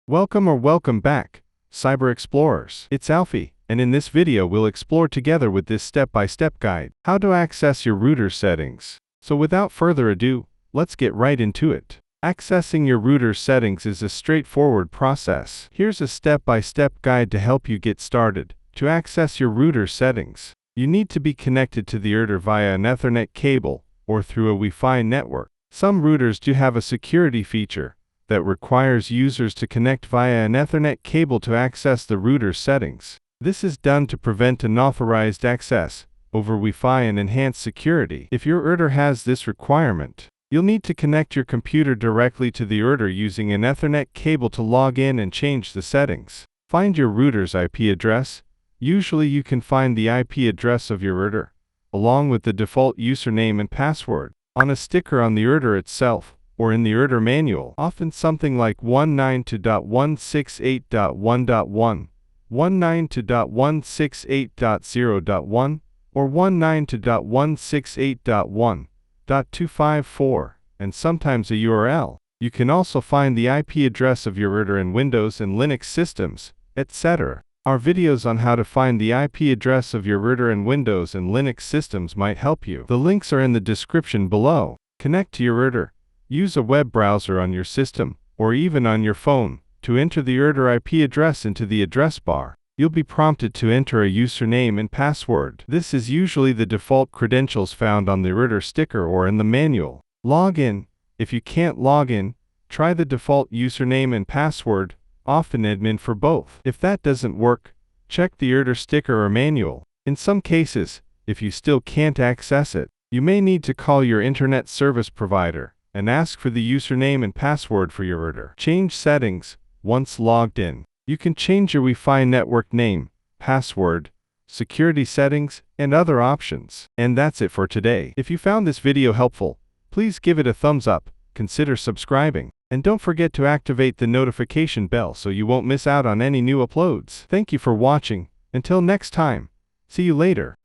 Welcome back, Cyber Explorers. It's Alfie, and in this video we'll explore together with this step-by-step guide, how to access your router settings. So without further ado, let's get right into it. Accessing your router settings is a straightforward process. Here's a step-by-step guide to help you get started. To access your router settings, you need to be connected to the router via an Ethernet cable or through a Wi-Fi network. Some routers do have a security feature that requires users to connect via an Ethernet cable to access the router settings. This is done to prevent unauthorized access over Wi-Fi and enhance security. If your router has this requirement, you'll need to connect your computer directly to the router using an Ethernet cable to log in and change the settings. Find your router's IP address. Usually you can find the IP address of your router, along with the default username and password, on a sticker on the router itself, or in the router manual, often something like 192.168.1.1, 192.168.0.1, or 192.168.1.254, and sometimes a URL. You can also find the IP address of your router in Windows and Linux systems, etc. Our videos on how to find the IP address of your router in Windows and Linux systems might help you. The links are in the description below. Connect to your router. Use a web browser on your system, or even on your phone, to enter the router IP address into the address bar. You'll be prompted to enter a username and password. This is usually the default credentials found on the router sticker or in the manual. Log in. If you can't log in, try the default username and password, often admin for both. If that doesn't work, check the router sticker or manual. In some cases, if you still can't access it, you may need to call your internet service provider and ask for the username and password for your router. Change settings. Once logged in, you can change your Wi-Fi network name, password, security settings, and other options. And that's it for today. If you found this video helpful, please give it a thumbs up, consider subscribing, and don't forget to activate the notification bell so you won't miss out on any new uploads. Thank you for watching. Until next time, see you later.